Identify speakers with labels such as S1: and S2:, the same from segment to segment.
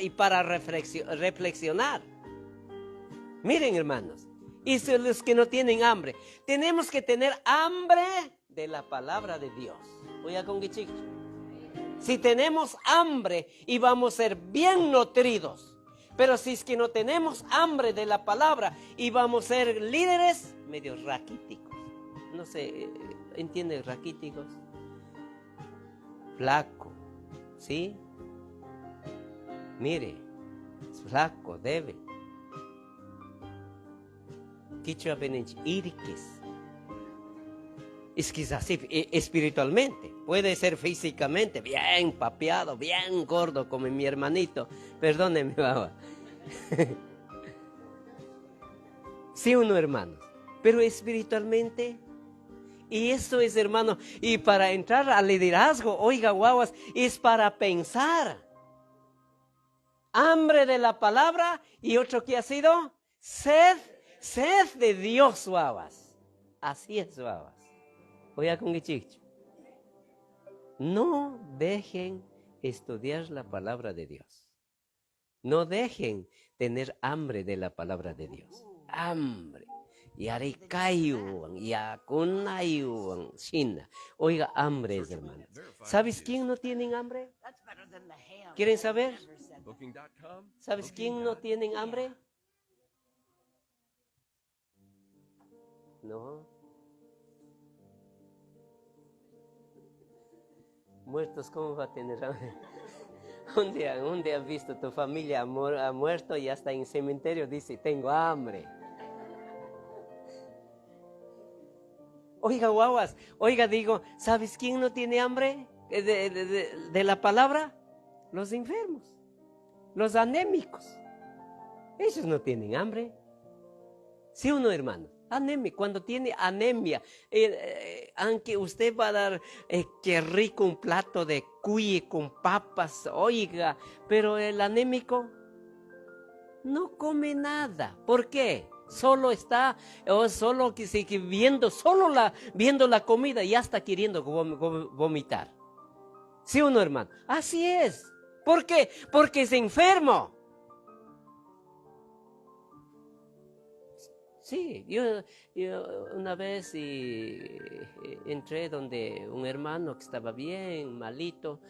S1: y para reflexionar. Miren, hermanos, y los que no tienen hambre, tenemos que tener hambre de la palabra de Dios. Oiga con Gichicho. Si tenemos hambre y vamos a ser bien nutridos, pero si es que no tenemos hambre de la palabra y vamos a ser líderes medio raquíticos. No sé, ¿entienden raquíticos? Flaco, ¿sí? Mire, es flaco, débil. Quichua benich, irquis. Es que es así espiritualmente. Puede ser físicamente bien papeado, bien gordo como mi hermanito. Perdónenme, baba. Sí, uno, hermanos. Pero espiritualmente. Y eso es, hermano. Y para entrar al liderazgo, oiga, guaguas, es para pensar. Hambre de la palabra. Y otro que ha sido sed de Dios, guaguas. Así es, guaguas. Oiga con Gichicho. No dejen estudiar la palabra de Dios. No dejen tener hambre de la palabra de Dios. Hambre. Yarikayuan, yakunayuan, China. Oiga, hambre es, hermano. ¿Sabes quién no tiene hambre? ¿Quieren saber? ¿Sabes quién no tiene hambre? No. Muertos, ¿cómo va a tener hambre? Un día has visto tu familia ha muerto y hasta en cementerio dice, tengo hambre. Oiga, guaguas, oiga, digo, ¿sabes quién no tiene hambre de la palabra? Los enfermos, los anémicos. Ellos no tienen hambre. Sí, uno, hermano. Anemia, cuando tiene anemia, aunque usted va a dar, qué rico un plato de cuy con papas, oiga, pero el anémico no come nada. ¿Por qué? Solo está, solo viendo la comida y ya está queriendo vomitar. ¿Sí o no, hermano? Así es. ¿Por qué? Porque es enfermo. Sí, yo una vez entré donde un hermano que estaba bien malito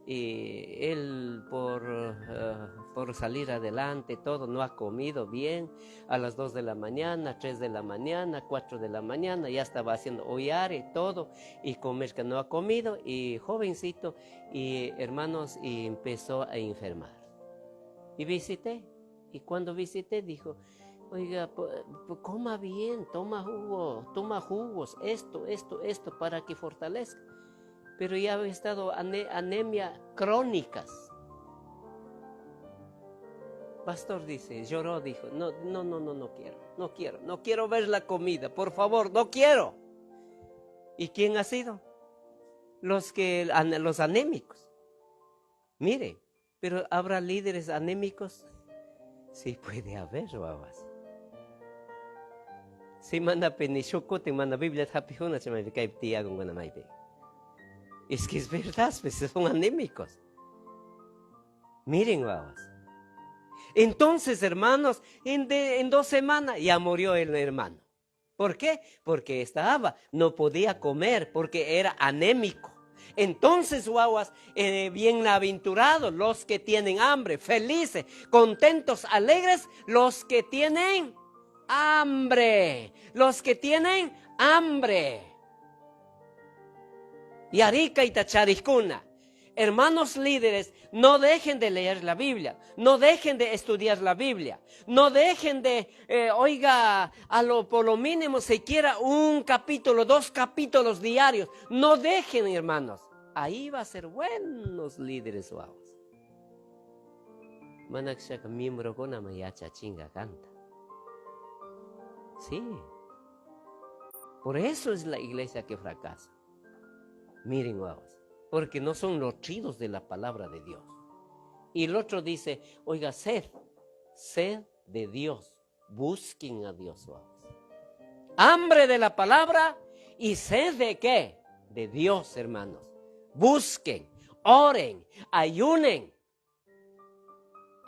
S1: y él por salir adelante todo no ha comido bien. A las 2 de la mañana, 3 de la mañana, 4 de la mañana ya estaba haciendo ollar y todo y comer que no ha comido y jovencito y hermanos y empezó a enfermar. Y visité y cuando visité dijo, oiga, coma bien, toma jugos, esto, para que fortalezca. Pero ya ha estado anemia crónicas. Pastor dice, lloró, dijo, no quiero ver la comida, por favor, no quiero. ¿Y quién ha sido? Los anémicos. Mire, pero ¿habrá líderes anémicos? Sí puede haber, babas. Si manda penishoko, te manda Biblia, tapijuna, se me cae tía con una maipe. Es que es verdad, pues son anémicos. Miren, babas. Entonces, hermanos, en 2 semanas ya murió el hermano. ¿Por qué? Porque no podía comer, porque era anémico. Entonces, guaguas, bienaventurados los que tienen hambre, felices, contentos, alegres, los que tienen hambre. Los que tienen hambre. Yarika y Tachariscuna. Hermanos líderes, no dejen de leer la Biblia, no dejen de estudiar la Biblia, no dejen de, por lo mínimo siquiera 1 capítulo, 2 capítulos diarios, no dejen, hermanos, ahí va a ser buenos líderes, guaguas. Manakshaka miembro con amayacha chinga canta. Sí, por eso es la iglesia que fracasa. Miren, guaguas. Porque no son nutridos de la palabra de Dios. Y el otro dice, oiga, sed de Dios. Busquen a Dios. Hambre de la palabra y sed de ¿qué? De Dios, hermanos. Busquen, oren, ayunen.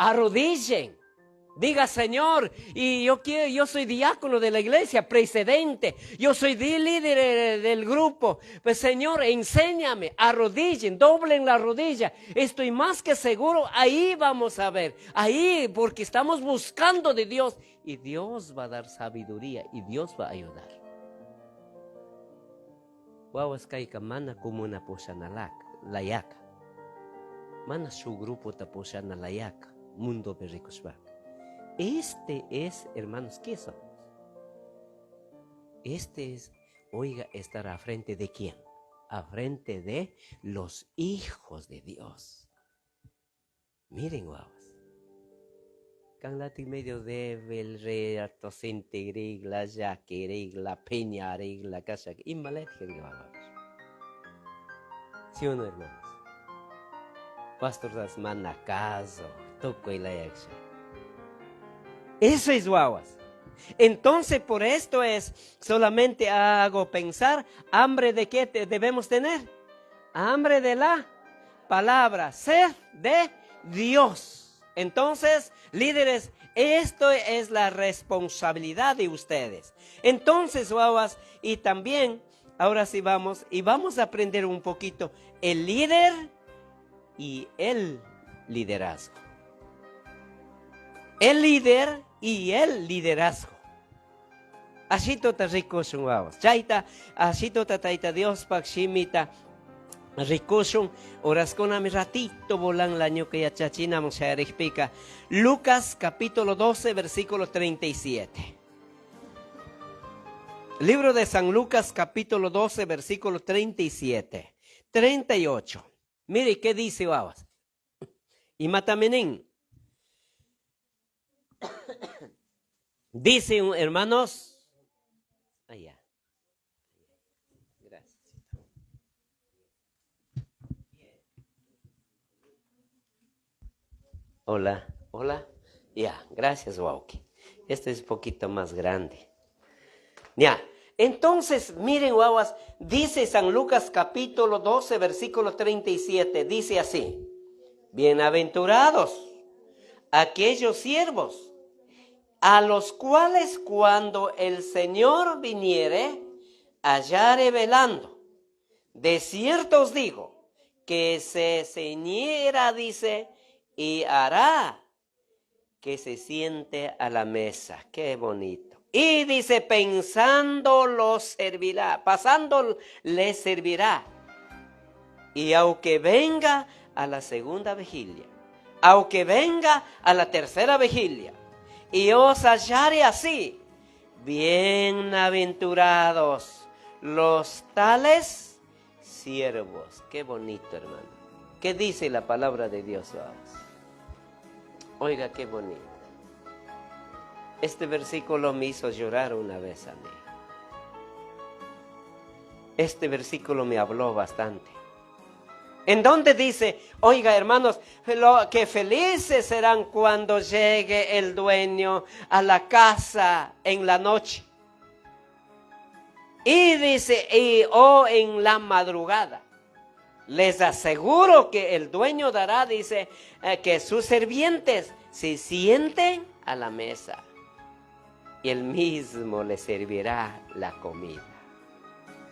S1: arrodillen. Diga, Señor, y yo soy diácono de la iglesia, precedente, yo soy líder del grupo. Pues Señor, enséñame, arrodillen, doblen la rodilla. Estoy más que seguro, ahí vamos a ver, ahí, porque estamos buscando de Dios. Y Dios va a dar sabiduría y Dios va a ayudar. Wawas kaika mana kumuna posana layaka. Mana su grupo ta posana layaka, mundo berikosbak. Este es, hermanos, ¿qué somos? Este es, oiga, estar a frente de quién? A frente de los hijos de Dios. Miren, guavas. Kan lati medio débil, reatosente, regla, yaque, regla, peña, regla, casa, inmalet, guavas. ¿Sí o no, hermanos? Pastor das manacazo, toco y la yaksha. Eso es guaguas. Entonces por esto es, solamente hago pensar, hambre de qué debemos tener. Hambre de la palabra, sed de Dios. Entonces, líderes, esto es la responsabilidad de ustedes. Entonces, guaguas, y también, ahora sí vamos a aprender un poquito el líder y el liderazgo. El líder y el liderazgo. Ashito ta rikushun wawas. Chaita, ashito ta taita Dios pakshimita rikushun. Oraskonami ratito volan la ñuka ya chachina mosharikpika. Lucas capítulo 12 versículo 37. Libro de San Lucas capítulo 12 versículo 37. 38. Mire qué dice wawas. Y matamenín. Dice, hermanos, allá. Gracias. Hola, hola. Ya, gracias, Wauki. Este es un poquito más grande. Ya, entonces, miren, guaguas, dice San Lucas capítulo 12, versículo 37, dice así: bienaventurados aquellos siervos a los cuales cuando el Señor viniere, hallare velando. De cierto os digo, que se ceñiera, dice, y hará que se siente a la mesa. Qué bonito. Y dice, pensando los servirá, pasando les servirá. Y aunque venga a la segunda vigilia, aunque venga a la tercera vigilia, y os hallare así, bienaventurados los tales siervos. Qué bonito, hermano. ¿Qué dice la palabra de Dios? Oiga, qué bonito. Este versículo me hizo llorar una vez a mí. Este versículo me habló bastante. En donde dice, oiga, hermanos, que felices serán cuando llegue el dueño a la casa en la noche. Y dice, en la madrugada. Les aseguro que el dueño dará, dice, que sus sirvientes se sienten a la mesa. Y él mismo les servirá la comida.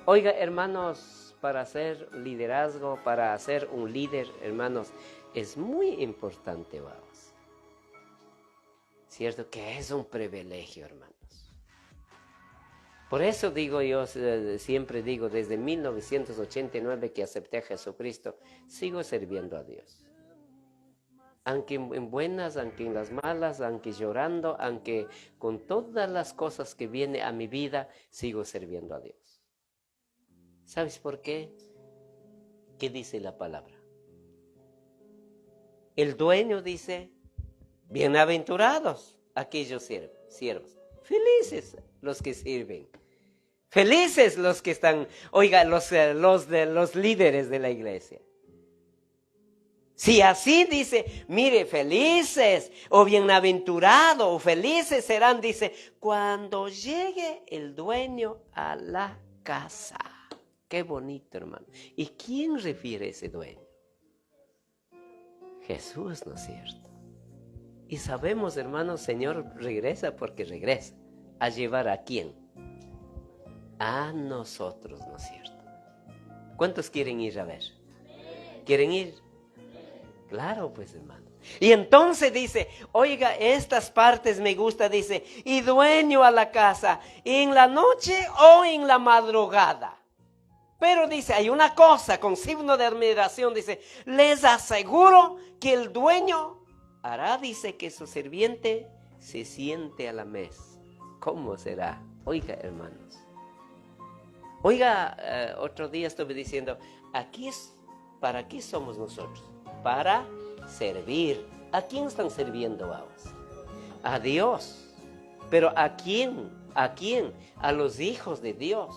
S1: Oiga, hermanos, para hacer liderazgo, para ser un líder, hermanos, es muy importante, vamos. Cierto que es un privilegio, hermanos. Por eso digo yo, siempre digo, desde 1989 que acepté a Jesucristo, sigo sirviendo a Dios. Aunque en buenas, aunque en las malas, aunque llorando, aunque con todas las cosas que vienen a mi vida, sigo sirviendo a Dios. ¿Sabes por qué? ¿Qué dice la palabra? El dueño dice, bienaventurados aquellos siervos, felices los que sirven, felices los que están, oiga, los líderes de la iglesia. Si así dice, mire, felices o bienaventurados o felices serán, dice, cuando llegue el dueño a la casa. Qué bonito, hermano. ¿Y quién refiere a ese dueño? Jesús, ¿no es cierto? Y sabemos, hermanos, Señor regresa porque regresa. ¿A llevar a quién? A nosotros, ¿no es cierto? ¿Cuántos quieren ir a ver? ¿Quieren ir? Claro, pues, hermano. Y entonces dice, oiga, estas partes me gusta, dice, y dueño a la casa, en la noche o en la madrugada. Pero dice, hay una cosa con signo de admiración, dice, les aseguro que el dueño hará, dice, que su sirviente se siente a la mesa. ¿Cómo será? Oiga, hermanos. Oiga, otro día estuve diciendo, ¿para qué somos nosotros? Para servir. ¿A quién están sirviendo ahora? A Dios. ¿Pero a quién? ¿A quién? A los hijos de Dios.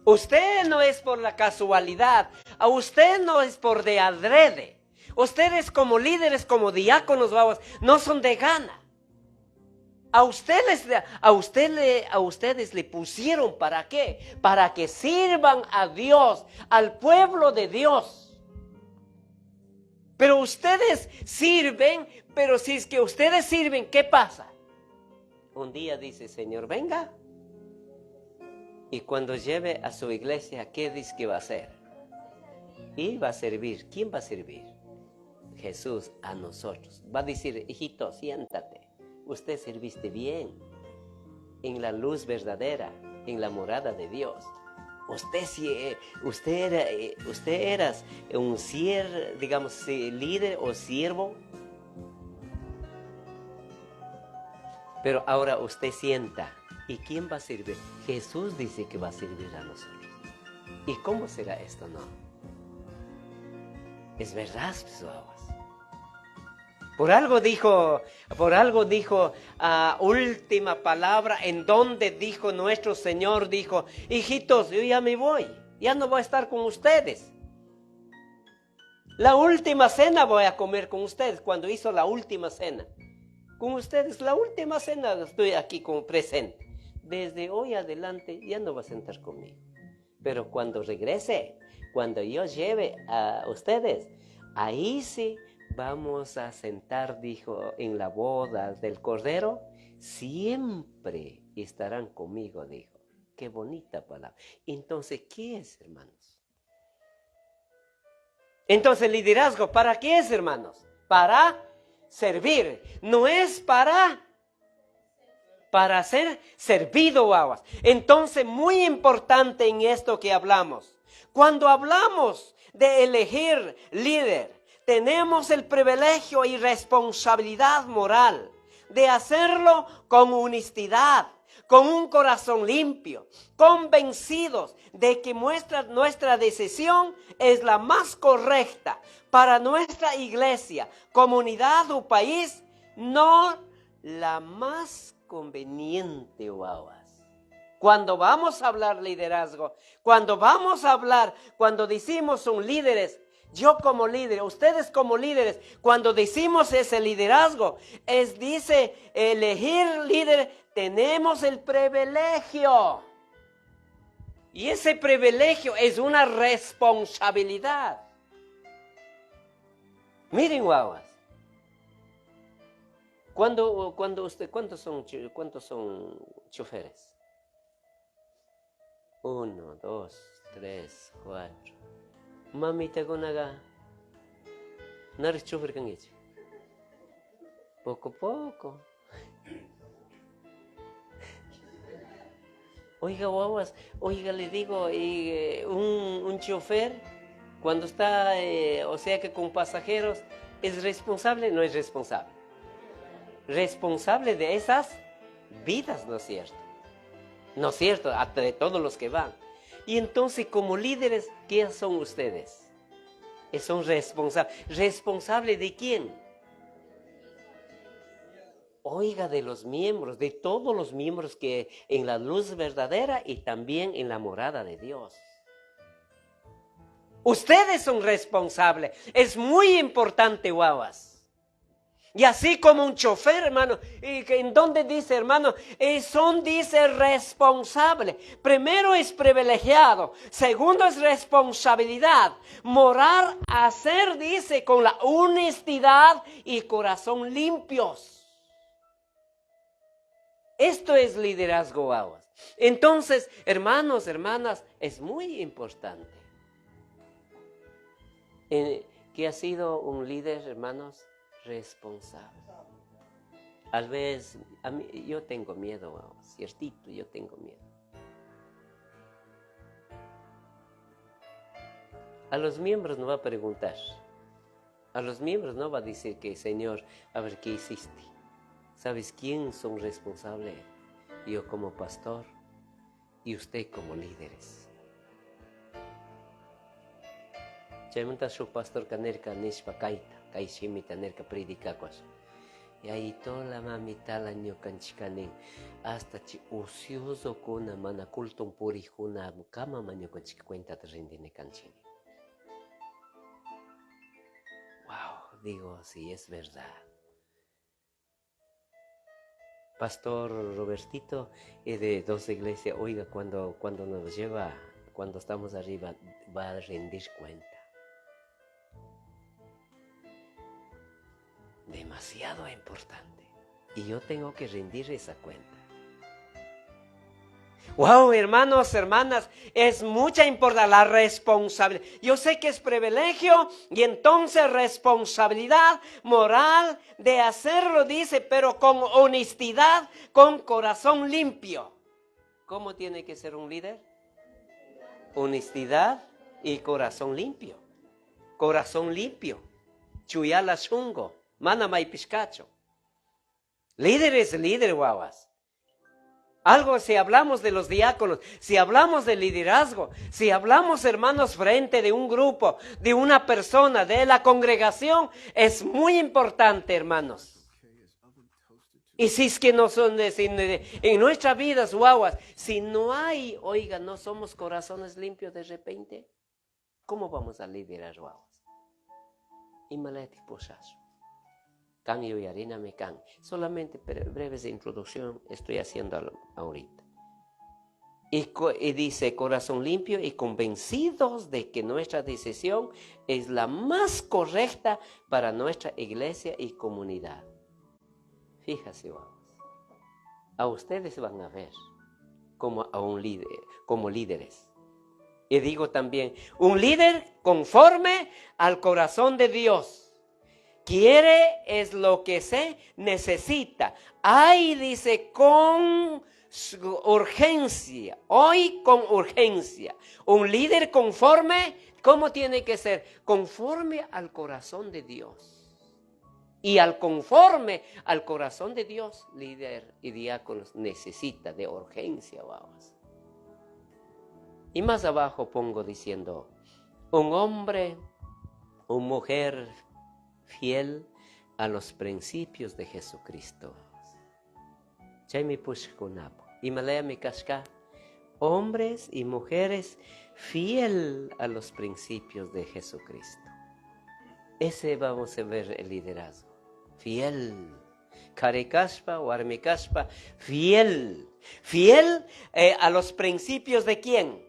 S1: Usted no es por la casualidad. A usted no es por de adrede. Ustedes como líderes, como diáconos, vamos, no son de gana. A ustedes le pusieron, ¿para qué? Para que sirvan a Dios, al pueblo de Dios. Pero ustedes sirven, pero si es que ustedes sirven, ¿qué pasa? Un día dice, Señor, venga. Y cuando lleve a su iglesia, ¿qué dice que va a hacer? Y va a servir. ¿Quién va a servir? Jesús a nosotros. Va a decir, hijito, siéntate. Usted serviste bien en la luz verdadera, en la morada de Dios. Usted era un digamos, líder o siervo. Pero ahora usted sienta. ¿Y quién va a servir? Jesús dice que va a servir a nosotros. ¿Y cómo será esto? No. Es verdad, pues, Por algo dijo última palabra, en donde dijo nuestro Señor, dijo, hijitos, yo ya me voy, ya no voy a estar con ustedes. La última cena voy a comer con ustedes, cuando hizo la última cena. Con ustedes, la última cena estoy aquí como presente. Desde hoy adelante ya no va a sentar conmigo. Pero cuando regrese, cuando yo lleve a ustedes, ahí sí vamos a sentar, dijo, en la boda del Cordero, siempre estarán conmigo, dijo. Qué bonita palabra. Entonces, ¿qué es, hermanos? Entonces, liderazgo, ¿para qué es, hermanos? Para servir. No es para ser servido, aguas. Entonces, muy importante en esto que hablamos. Cuando hablamos de elegir líder, tenemos el privilegio y responsabilidad moral de hacerlo con honestidad, con un corazón limpio, convencidos de que nuestra decisión es la más correcta para nuestra iglesia, comunidad o país, no la más conveniente, guaguas. Cuando vamos a hablar liderazgo, cuando decimos son líderes, yo como líder, ustedes como líderes, cuando decimos ese liderazgo, dice elegir líder, tenemos el privilegio. Y ese privilegio es una responsabilidad. Miren, guaguas. ¿Cuántos son choferes? 1, 2, 3, 4. Mamita gonaga. ¿No eres chofer con ellos? Poco a poco. Oiga, guaguas, le digo, un chofer, cuando está, o sea que con pasajeros, ¿es responsable? No es responsable. Responsable de esas vidas, ¿no es cierto? ¿No es cierto? De todos los que van. Y entonces, como líderes, ¿qué son ustedes? Son responsables. ¿Responsable de quién? Oiga, de los miembros, de todos los miembros que en la luz verdadera y también en la morada de Dios. Ustedes son responsables. Es muy importante, guaguas. Y así como un chofer, hermano, y en donde dice, hermano, dice, responsable. Primero es privilegiado, segundo es responsabilidad. Morar, hacer, dice, con la honestidad y corazón limpios. Esto es liderazgo, aguas. Entonces, hermanos, hermanas, es muy importante que ha sido un líder, hermanos, responsable. A veces, yo tengo miedo, ciertito, yo tengo miedo. A los miembros no va a preguntar. A los miembros no va a decir que, Señor, a ver qué hiciste. ¿Sabes quién son responsables? Yo como pastor y usted como líderes. Chamunta su pastor kanerka nishpa kaita, kaishimita nerka predikakuas. Y ahí toda la mamita la ñocanchicanen hasta chi ocioso kuna mana kulton puri juna kama mañocanchica cuenta de rendine canchini. Wow, digo, sí, es verdad. Pastor Robertito de Dos Iglesias, oiga, cuando nos lleva, cuando estamos arriba, va a rendir cuenta. Demasiado importante. Y yo tengo que rendir esa cuenta. Wow, hermanos, hermanas, es mucha importancia la responsabilidad. Yo sé que es privilegio y entonces responsabilidad moral de hacerlo, dice, pero con honestidad, con corazón limpio. ¿Cómo tiene que ser un líder? Honestidad y corazón limpio. Corazón limpio. Chuyala shungo. Mana mai piscacho. Líder es líder, guaguas. Algo, si hablamos de los diáconos, si hablamos de liderazgo, si hablamos, hermanos, frente de un grupo, de una persona, de la congregación, es muy importante, hermanos. Y si es que no son en nuestras vidas, guaguas, si no hay, oiga, no somos corazones limpios de repente, ¿cómo vamos a liderar, guaguas? Y maleti posazo. Cambio y harina me can. Solamente breves de introducción estoy haciendo ahorita. Y dice, corazón limpio y convencidos de que nuestra decisión es la más correcta para nuestra iglesia y comunidad. Fíjate, vamos. A ustedes van a ver como a un líder, como líderes. Y digo también, un líder conforme al corazón de Dios. Quiere es lo que se necesita. Ahí dice con urgencia. Hoy con urgencia. Un líder conforme, ¿cómo tiene que ser? Conforme al corazón de Dios. Y al conforme al corazón de Dios, líder y diáconos necesita de urgencia, vamos. Y más abajo pongo diciendo, un hombre, una mujer fiel a los principios de Jesucristo. Y me casca, hombres y mujeres fiel a los principios de Jesucristo. Ese vamos a ver el liderazgo. Fiel. Karekashpa o Armekashpa, fiel. Fiel a los principios de quién?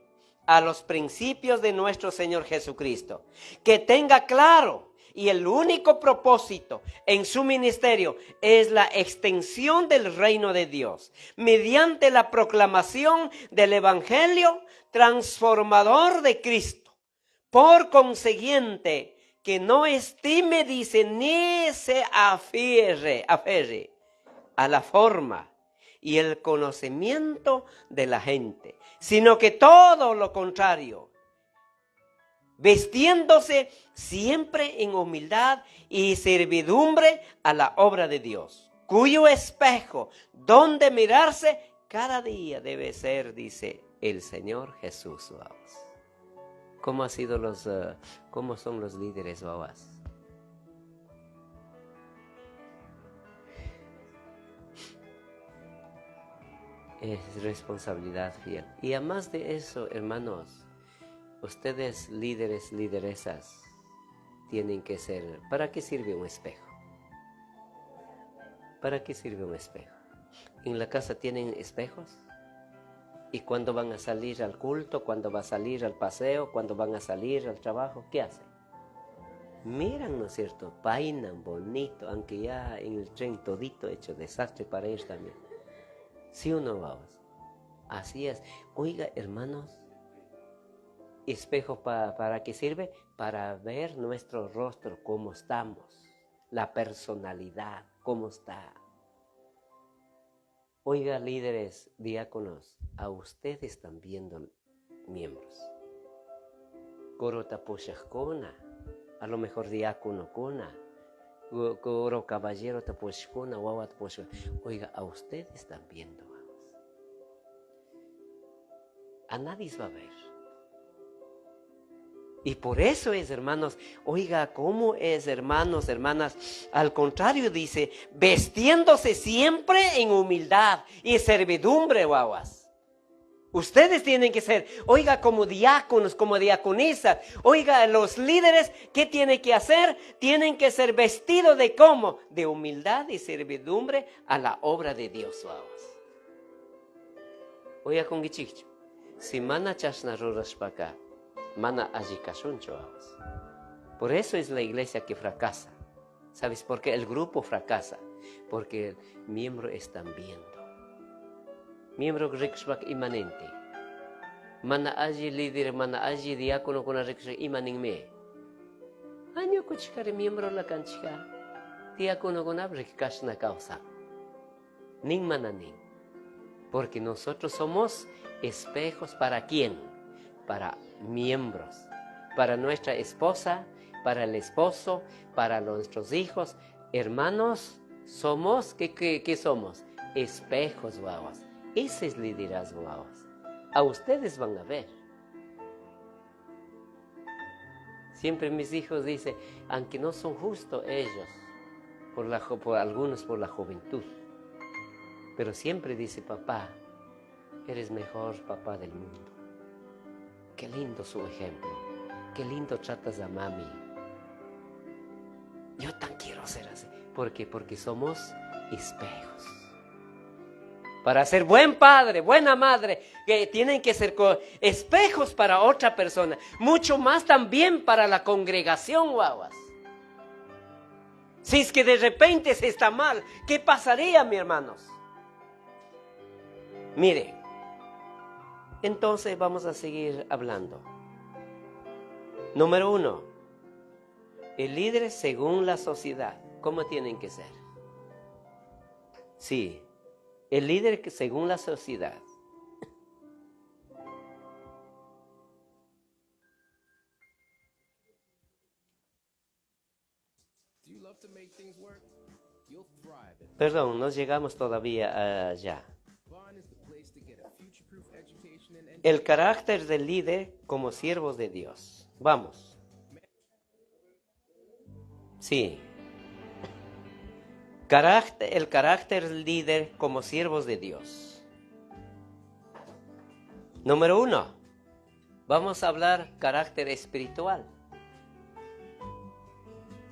S1: A los principios de nuestro Señor Jesucristo. Que tenga claro. Y el único propósito en su ministerio es la extensión del reino de Dios, mediante la proclamación del evangelio transformador de Cristo. Por consiguiente, que no estime, dice, ni se aferre a la forma y el conocimiento de la gente, sino que todo lo contrario, vestiéndose siempre en humildad y servidumbre a la obra de Dios, cuyo espejo donde mirarse cada día debe ser, dice el Señor Jesús. Vamos. ¿Cómo cómo son los líderes, babas? Es responsabilidad fiel. Y además de eso, hermanos, ustedes líderes, lideresas, tienen que ser, ¿para qué sirve un espejo? ¿Para qué sirve un espejo? ¿En la casa tienen espejos? ¿Y cuando van a salir al culto, cuando va a salir al paseo, cuando van a salir al trabajo, qué hacen? Miran, ¿no es cierto? Peinan bonito, aunque ya en el tren todito hecho desastre para ellos también. ¿Sí o no, vamos? Así es. Oiga, hermanos, ¿espejo para qué sirve? Para ver nuestro rostro, cómo estamos, la personalidad, cómo está. Oiga, líderes, diáconos, a ustedes están viendo miembros. Coro tapushakona, a lo mejor diácono kona, coro caballero tapushakona, wawa tapushakona. Oiga, a ustedes están viendo, vamos. A nadie va a ver. Y por eso es, hermanos, oiga, ¿cómo es, hermanos, hermanas? Al contrario, dice, vestiéndose siempre en humildad y servidumbre, guaguas. Ustedes tienen que ser, oiga, como diáconos, como diaconisas. Oiga, los líderes, ¿qué tienen que hacer? Tienen que ser vestidos de ¿cómo? De humildad y servidumbre a la obra de Dios, guaguas. Oiga, con gichicho, si mana chasna rurashpaka, mana ajikashuncho. Por eso es la iglesia que fracasa. ¿Sabes por qué? El grupo fracasa. Porque el miembro están viendo. Miembro rikshbak imanente. Mana aji líder, mana aji diácono con rikshbak imaningme. Año kuchikare miembro la canchica. Diácono con abrikashna causa. Ning mananing. Porque nosotros somos espejos para quién? Para miembros, para nuestra esposa, para el esposo, para nuestros hijos, hermanos, somos, ¿qué somos? Espejos, guaguas. Ese es liderazgo, guaguas. A ustedes van a ver. Siempre mis hijos dicen, aunque no son justos ellos, por algunos por la juventud, pero siempre dice, papá, eres mejor papá del mundo. Qué lindo su ejemplo. Qué lindo tratas a mami. Yo tan quiero ser así. ¿Por qué? Porque somos espejos. Para ser buen padre, buena madre, que tienen que ser espejos para otra persona. Mucho más también para la congregación, guaguas. Si es que de repente se está mal, ¿qué pasaría, mis hermanos? Mire. Entonces vamos a seguir hablando. Número 1. El líder según la sociedad. ¿Cómo tienen que ser? Sí, el líder según la sociedad. Perdón, no llegamos todavía allá. El carácter del líder como siervos de Dios. Vamos. Sí. El carácter del líder como siervos de Dios. Número 1. Vamos a hablar carácter espiritual.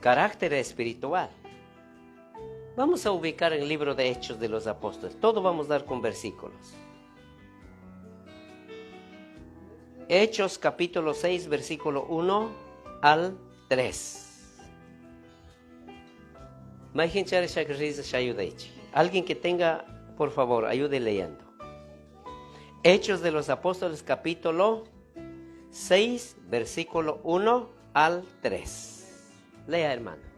S1: Carácter espiritual. Vamos a ubicar el libro de Hechos de los Apóstoles. Todo vamos a dar con versículos. Hechos capítulo 6, versículo 1 al 3. Alguien que tenga, por favor, ayude leyendo. Hechos de los Apóstoles capítulo 6, versículo 1 al 3. Lea, hermano.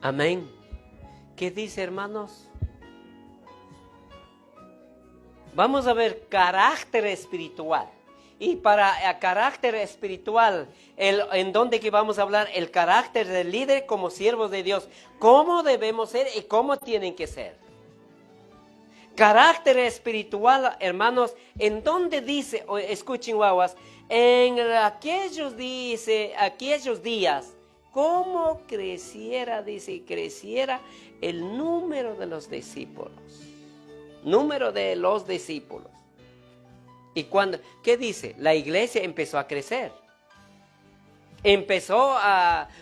S1: Amén. ¿Qué dice, hermanos? Vamos a ver carácter espiritual. Y para carácter espiritual, en donde que vamos a hablar el carácter del líder como siervos de Dios. ¿Cómo debemos ser y cómo tienen que ser? Carácter espiritual, hermanos, en donde dice, escuchen guaguas, en aquellos días, ¿cómo creciera? Dice, creciera el número de los discípulos. Número de los discípulos. Y cuando, ¿qué dice? La iglesia empezó a crecer.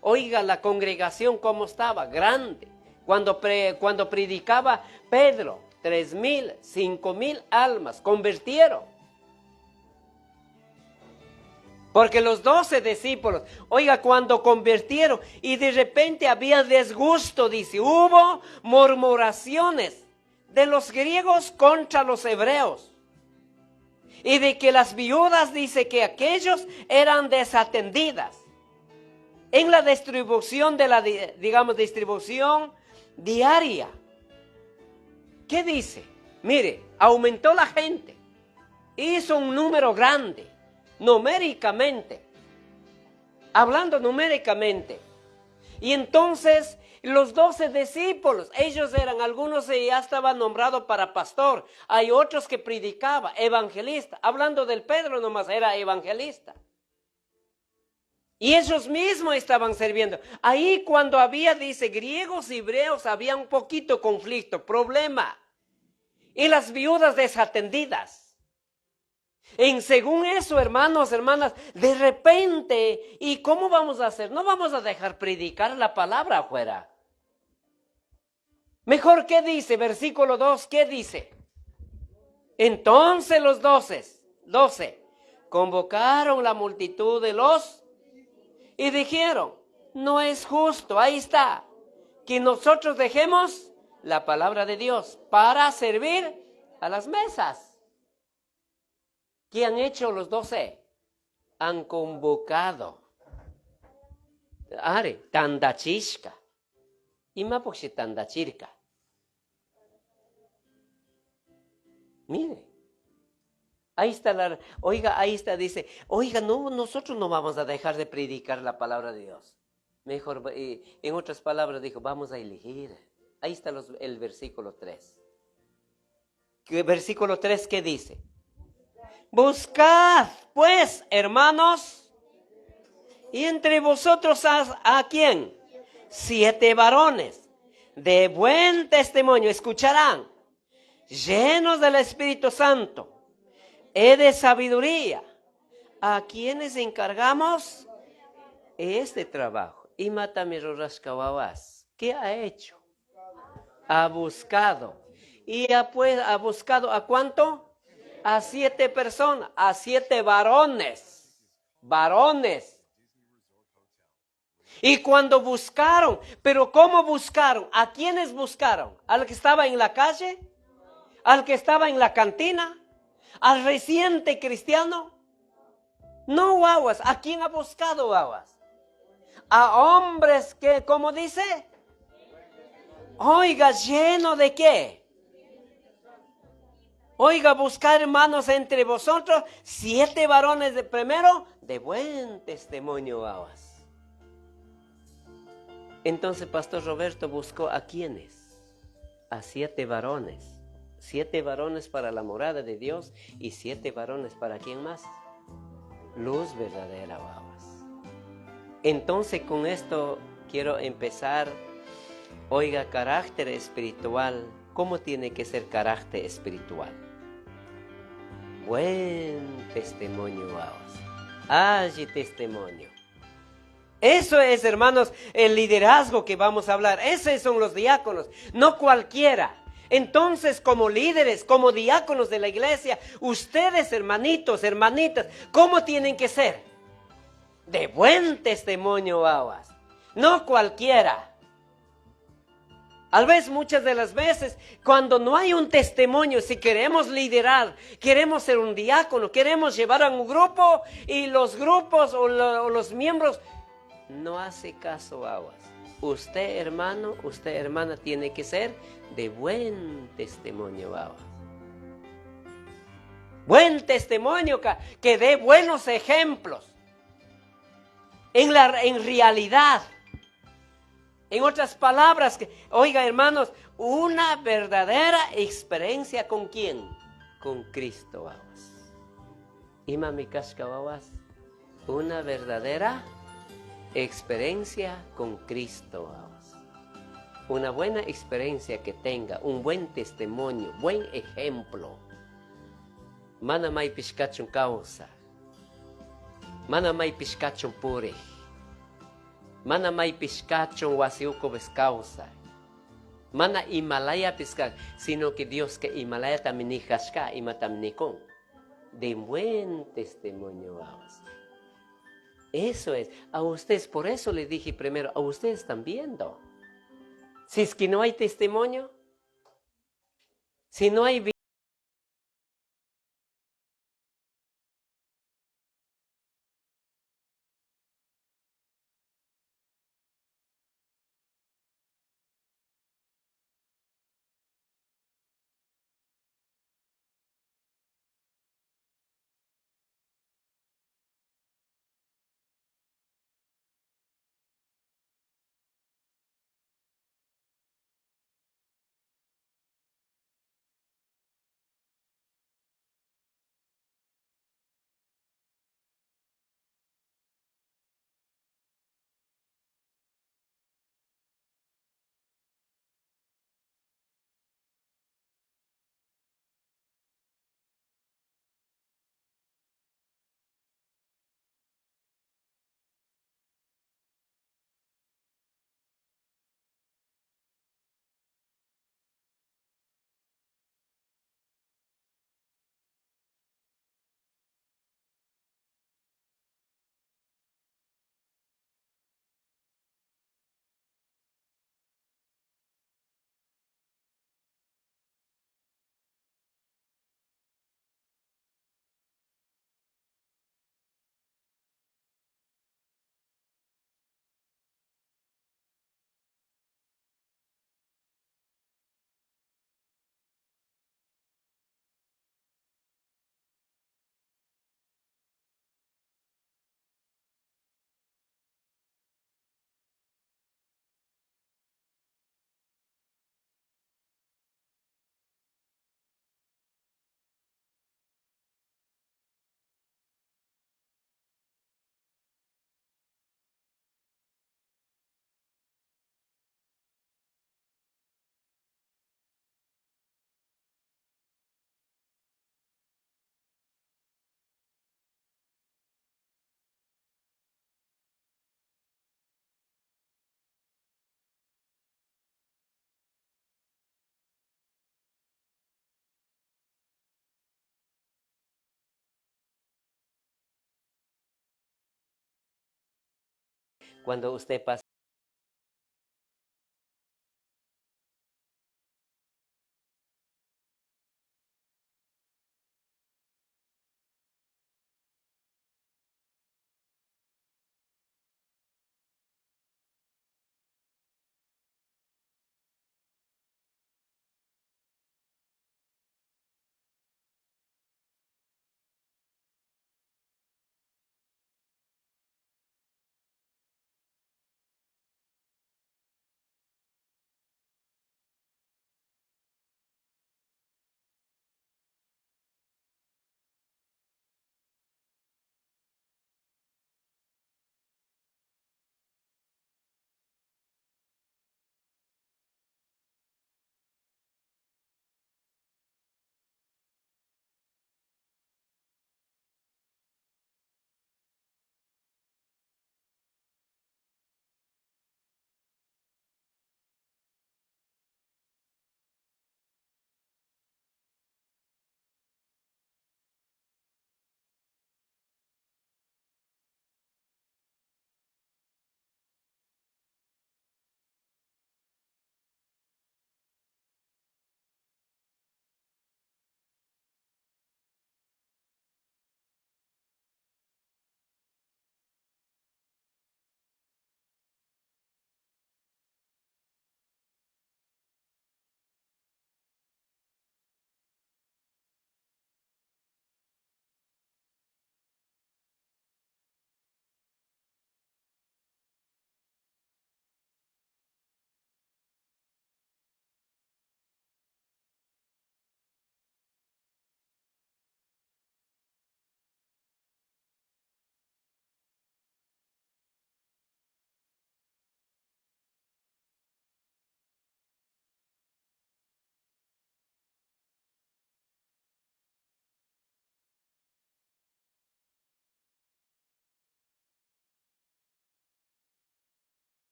S1: Oiga, la congregación cómo estaba, grande. Cuando predicaba Pedro, 3,000, 5,000 almas convirtieron. Porque los 12 discípulos, oiga, cuando convirtieron y de repente había desgusto, dice, hubo murmuraciones de los griegos contra los hebreos. Y de que las viudas, dice que aquellos eran desatendidas en la distribución distribución diaria. ¿Qué dice? Mire, aumentó la gente, hizo un número grande, numéricamente, hablando numéricamente. Y entonces los 12 discípulos, ellos eran, algunos ya estaban nombrados para pastor, hay otros que predicaba, evangelista, hablando del Pedro nomás era evangelista. Y ellos mismos estaban sirviendo. Ahí cuando había, dice, griegos y hebreos, había un poquito conflicto, problema. Y las viudas desatendidas. Según eso, hermanos, hermanas, de repente, ¿y cómo vamos a hacer? No vamos a dejar predicar la palabra afuera. Mejor, ¿qué dice? Versículo 2, ¿qué dice? Entonces los 12 convocaron la multitud de los y dijeron, no es justo, ahí está, que nosotros dejemos la palabra de Dios para servir a las mesas. ¿Qué han hecho los 12? Han convocado. Tandachishka. Imapoxi tandachirka. Mire. Ahí está ahí está, dice, oiga, no, nosotros no vamos a dejar de predicar la palabra de Dios. Mejor, en otras palabras dijo, vamos a elegir. Ahí está el versículo 3. Versículo 3, ¿qué dice? Buscad, pues, hermanos, y entre vosotros ¿a quién? 7 varones de buen testimonio, escucharán, llenos del Espíritu Santo y de sabiduría, a quienes encargamos este trabajo. Y ¿qué ha hecho? Ha buscado. ¿Y ha buscado a cuánto? A 7 personas, a 7 varones. Varones. Y cuando buscaron, pero ¿cómo buscaron? ¿A quiénes buscaron? ¿Al que estaba en la calle? ¿Al que estaba en la cantina? ¿Al reciente cristiano? No, guaguas. ¿A quién ha buscado, guaguas? A hombres que, ¿cómo dice? Oiga, ¿lleno de qué? Oiga, buscar hermanos entre vosotros 7 varones de primero de buen testimonio, guaguas. Entonces Pastor Roberto buscó ¿a quiénes? A 7 varones. 7 varones para la morada de Dios y 7 varones para ¿quién más? Luz verdadera, guaguas. Entonces con esto quiero empezar. Oiga, carácter espiritual. ¿Cómo tiene que ser carácter espiritual? Buen testimonio, guaguas. Allí testimonio. Eso es, hermanos, el liderazgo que vamos a hablar. Esos son los diáconos, no cualquiera. Entonces, como líderes, como diáconos de la iglesia, ustedes, hermanitos, hermanitas, ¿cómo tienen que ser? De buen testimonio, aguas. No cualquiera. Tal vez muchas de las veces, cuando no hay un testimonio, si queremos liderar, queremos ser un diácono, queremos llevar a un grupo y los grupos o los miembros no hace caso aguas. Usted, hermano, usted, hermana, tiene que ser de buen testimonio aguas. Buen testimonio que dé buenos ejemplos. En realidad. En otras palabras, oiga, hermanos, una verdadera experiencia ¿con quién? Con Cristo aguas. Imami Kashkawawas, una verdadera experiencia con Cristo aguas. Una buena experiencia que tenga, un buen testimonio, buen ejemplo. Mana may piskachong causa. Mana may piskachong pure. Mana may piskachong wasiuko ves causa. Mana Himalaya piskach, sino que Dios que Himalaya tamini kashka y matamnikon. De buen testimonio aguas. Eso es. A ustedes, por eso les dije primero, a ustedes están viendo. Si es que no hay testimonio, si no hay cuando usted pasa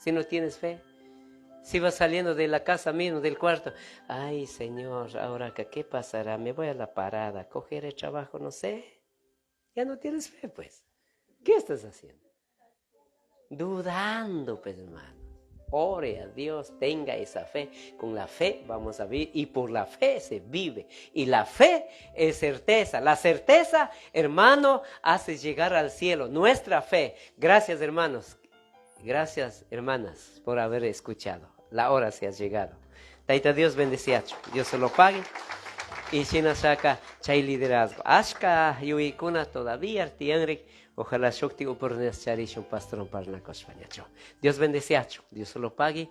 S1: si no tienes fe. Si vas saliendo de la casa mismo, del cuarto, ay Señor, ahora ¿qué pasará? Me voy a la parada, cogeré trabajo, no sé. Ya no tienes fe, pues. ¿Qué estás haciendo? Dudando, pues, hermano. Ore a Dios, tenga esa fe. Con la fe vamos a vivir y por la fe se vive. Y la fe es certeza. La certeza, hermano, hace llegar al cielo. Nuestra fe. Gracias, hermanos. Gracias, hermanas, por haber escuchado. La hora se ha llegado. Taita Dios bendeciacho. Dios se lo pague. Y China saca chay liderazgo. Ashka yuikuna todavía tienrik. Ojalá shokti oportunidad charishon pastrón para la Dios bendeciacho. Dios se lo pague.